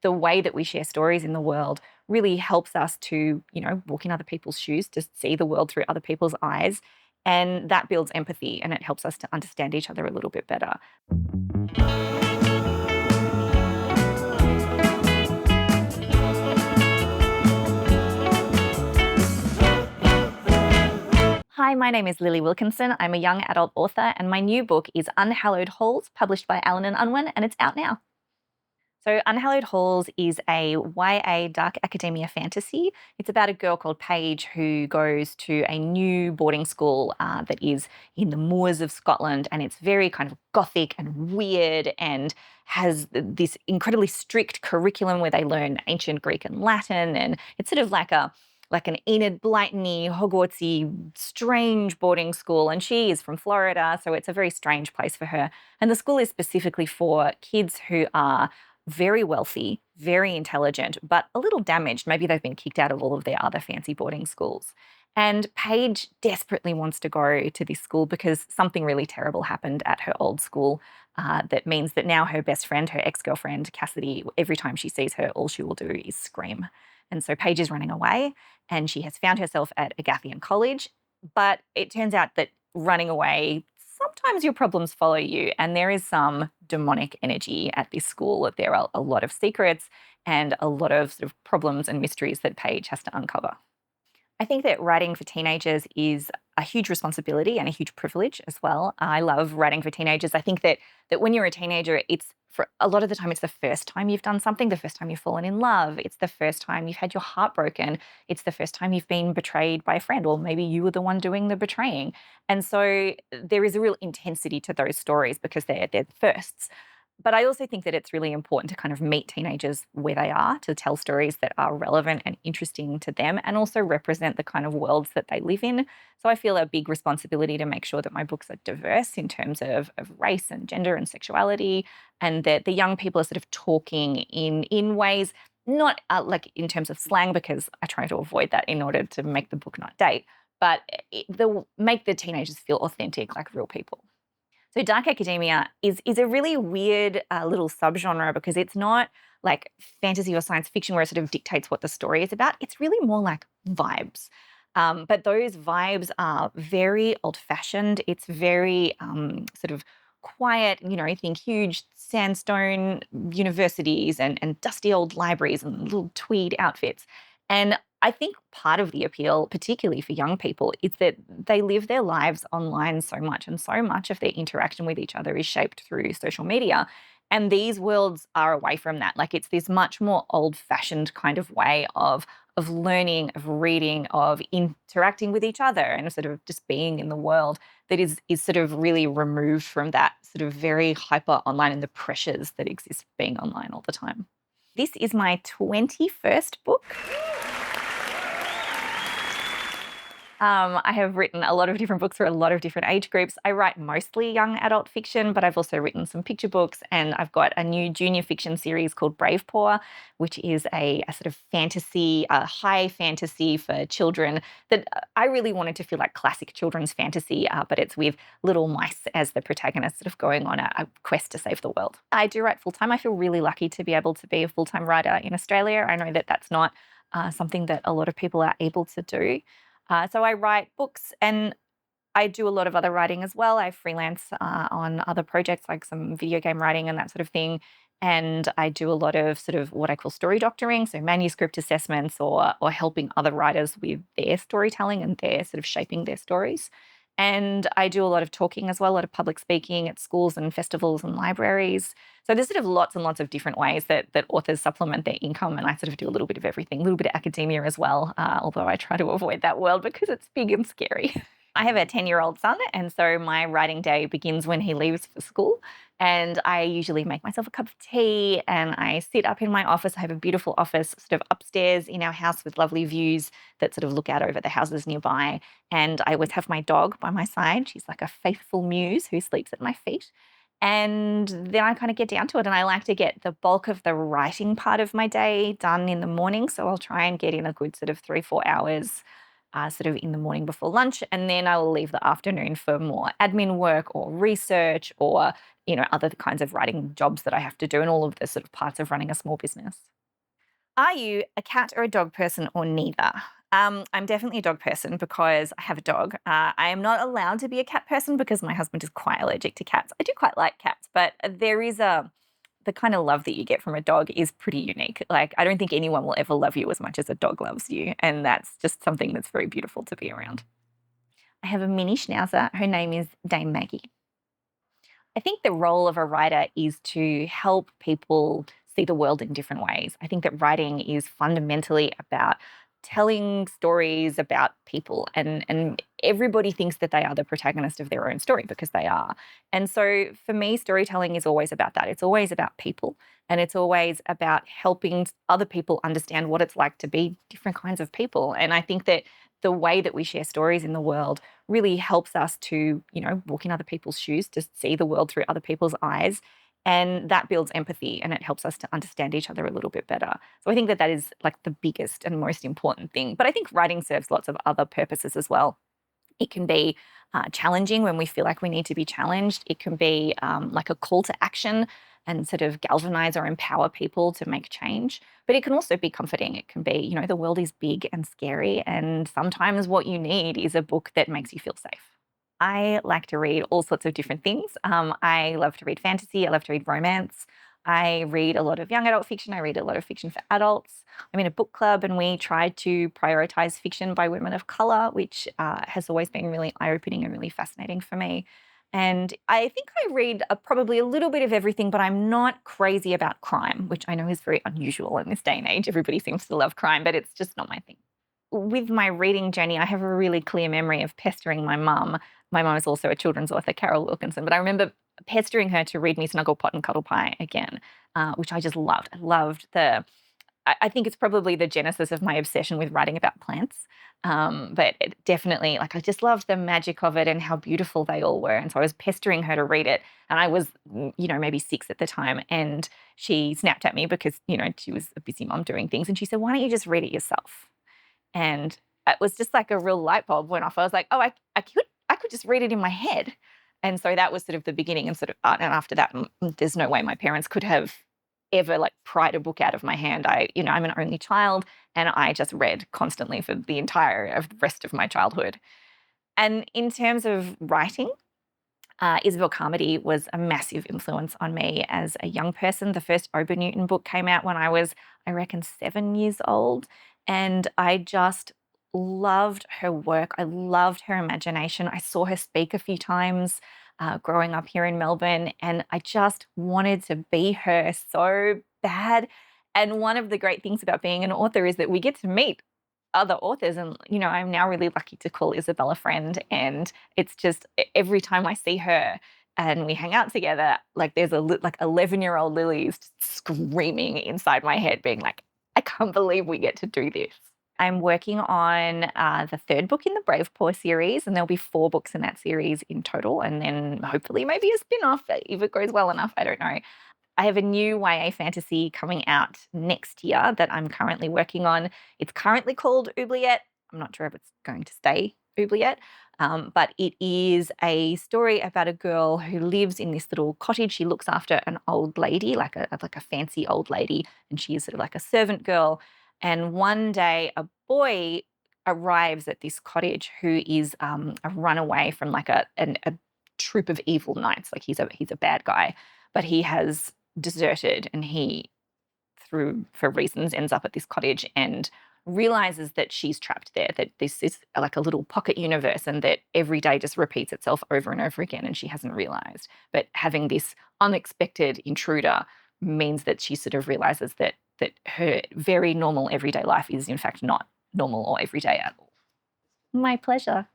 the way that we share stories in the world really helps us to, walk in other people's shoes, to see the world through other people's eyes. And that builds empathy and it helps us to understand each other a little bit better. Hi, my name is Lily Wilkinson. I'm a young adult author, and my new book is Unhallowed Halls, published by Allen and Unwin, and it's out now. So, Unhallowed Halls is a YA dark academia fantasy. It's about a girl called Paige who goes to a new boarding school that is in the moors of Scotland, and it's very kind of gothic and weird and has this incredibly strict curriculum where they learn ancient Greek and Latin, and it's sort of like an Enid Blyton-y, Hogwartsy, strange boarding school. And she is from Florida, so it's a very strange place for her. And the school is specifically for kids who are very wealthy, very intelligent, but a little damaged. Maybe they've been kicked out of all of their other fancy boarding schools. And Paige desperately wants to go to this school because something really terrible happened at her old school. That means that now her best friend, her ex-girlfriend, Cassidy, every time she sees her, all she will do is scream. And so Paige is running away and she has found herself at Agathian College. But it turns out that running away, sometimes your problems follow you. And there is some demonic energy at this school. There are a lot of secrets and a lot of sort of problems and mysteries that Paige has to uncover. I think that writing for teenagers is a huge responsibility and a huge privilege as well. I love writing for teenagers. I think that when you're a teenager, it's for a lot of the time it's the first time you've done something, the first time you've fallen in love, it's the first time you've had your heart broken, it's the first time you've been betrayed by a friend, or maybe you were the one doing the betraying. And so there is a real intensity to those stories because they're the firsts. But I also think that it's really important to kind of meet teenagers where they are, to tell stories that are relevant and interesting to them and also represent the kind of worlds that they live in. So I feel a big responsibility to make sure that my books are diverse in terms of race and gender and sexuality, and that the young people are sort of talking in ways, not like in terms of slang, because I try to avoid that in order to make the book not date, but make the teenagers feel authentic, like real people. So dark academia is a really weird little subgenre because it's not like fantasy or science fiction where it sort of dictates what the story is about. It's really more like vibes. But those vibes are very old-fashioned. It's very sort of quiet, think huge sandstone universities and dusty old libraries and little tweed outfits. And I think part of the appeal, particularly for young people, is that they live their lives online so much, and so much of their interaction with each other is shaped through social media. And these worlds are away from that. Like it's this much more old-fashioned kind of way of learning, of reading, of interacting with each other, and sort of just being in the world that is sort of really removed from that sort of very hyper online and the pressures that exist being online all the time. This is my 21st book. I have written a lot of different books for a lot of different age groups. I write mostly young adult fiction, but I've also written some picture books, and I've got a new junior fiction series called Brave Paw, which is a sort of fantasy, a high fantasy for children that I really wanted to feel like classic children's fantasy, but it's with little mice as the protagonists sort of going on a quest to save the world. I do write full-time. I feel really lucky to be able to be a full-time writer in Australia. I know that that's not something that a lot of people are able to do. So I write books and I do a lot of other writing as well. I freelance on other projects like some video game writing and that sort of thing. And I do a lot of sort of what I call story doctoring, so manuscript assessments or helping other writers with their storytelling and their sort of shaping their stories. And I do a lot of talking as well, a lot of public speaking at schools and festivals and libraries. So there's sort of lots and lots of different ways that authors supplement their income, and I sort of do a little bit of everything, a little bit of academia as well, although I try to avoid that world because it's big and scary. I have a 10-year-old son, and so my writing day begins when he leaves for school. And I usually make myself a cup of tea and I sit up in my office. I have a beautiful office sort of upstairs in our house with lovely views that sort of look out over the houses nearby. And I always have my dog by my side. She's like a faithful muse who sleeps at my feet. And then I kind of get down to it, and I like to get the bulk of the writing part of my day done in the morning. So I'll try and get in a good sort of 3-4 hours sort of in the morning before lunch, and then I will leave the afternoon for more admin work or research or other kinds of writing jobs that I have to do, and all of the sort of parts of running a small business. Are you a cat or a dog person or neither? I'm definitely a dog person because I have a dog. I am not allowed to be a cat person because my husband is quite allergic to cats. I do quite like cats, but there is the kind of love that you get from a dog is pretty unique. Like, I don't think anyone will ever love you as much as a dog loves you. And that's just something that's very beautiful to be around. I have a mini schnauzer. Her name is Dame Maggie. I think the role of a writer is to help people see the world in different ways. I think that writing is fundamentally about telling stories about people, and everybody thinks that they are the protagonist of their own story because they are. And so for me, storytelling is always about that. It's always about people, and it's always about helping other people understand what it's like to be different kinds of people. And I think that the way that we share stories in the world really helps us to, walk in other people's shoes, to see the world through other people's eyes. And that builds empathy and it helps us to understand each other a little bit better. So I think that that is like the biggest and most important thing. But I think writing serves lots of other purposes as well. It can be challenging when we feel like we need to be challenged. It can be like a call to action and sort of galvanize or empower people to make change. But it can also be comforting. It can be, the world is big and scary. And sometimes what you need is a book that makes you feel safe. I like to read all sorts of different things. I love to read fantasy. I love to read romance. I read a lot of young adult fiction. I read a lot of fiction for adults. I'm in a book club and we try to prioritize fiction by women of color, which has always been really eye-opening and really fascinating for me. And I think I read probably a little bit of everything, but I'm not crazy about crime, which I know is very unusual in this day and age. Everybody seems to love crime, but it's just not my thing. With my reading journey, I have a really clear memory of pestering my mum. My mum is also a children's author, Carol Wilkinson, but I remember pestering her to read me Snuggle Pot and Cuddle Pie again, which I just loved. I loved I think it's probably the genesis of my obsession with writing about plants. But it definitely, like, I just loved the magic of it and how beautiful they all were. And so I was pestering her to read it. And I was, maybe 6 at the time. And she snapped at me because, she was a busy mom doing things. And she said, "Why don't you just read it yourself?" And it was just like a real light bulb went off. I was like, "Oh, I could just read it in my head." And so that was sort of the beginning, and and after that, there's no way my parents could have ever like pried a book out of my hand. I'm an only child, and I just read constantly for the entire of the rest of my childhood. And in terms of writing, Isabel Carmody was a massive influence on me as a young person. The first Oba Newton book came out when I was, I reckon, 7 years old. And I just loved her work. I loved her imagination. I saw her speak a few times growing up here in Melbourne, and I just wanted to be her so bad. And one of the great things about being an author is that we get to meet other authors. And, I'm now really lucky to call Isabel a friend. And it's just every time I see her and we hang out together, like there's like 11-year-old Lily is just screaming inside my head, being like, "I can't believe we get to do this." I'm working on the 3rd book in the Brave Paw series, and there'll be 4 books in that series in total. And then hopefully maybe a spin-off if it goes well enough. I don't know. I have a new YA fantasy coming out next year that I'm currently working on. It's currently called Oubliette. I'm not sure if it's going to stay Oubliette, but it is a story about a girl who lives in this little cottage. She looks after an old lady, like a fancy old lady, and she is sort of like a servant girl. And one day, a boy arrives at this cottage who is a runaway from like a troop of evil knights. Like he's a bad guy, but he has deserted, and he, for reasons, ends up at this cottage and realizes that she's trapped there, that this is like a little pocket universe and that every day just repeats itself over and over again, and she hasn't realized. But having this unexpected intruder means that she sort of realizes that her very normal everyday life is in fact not normal or everyday at all. My pleasure.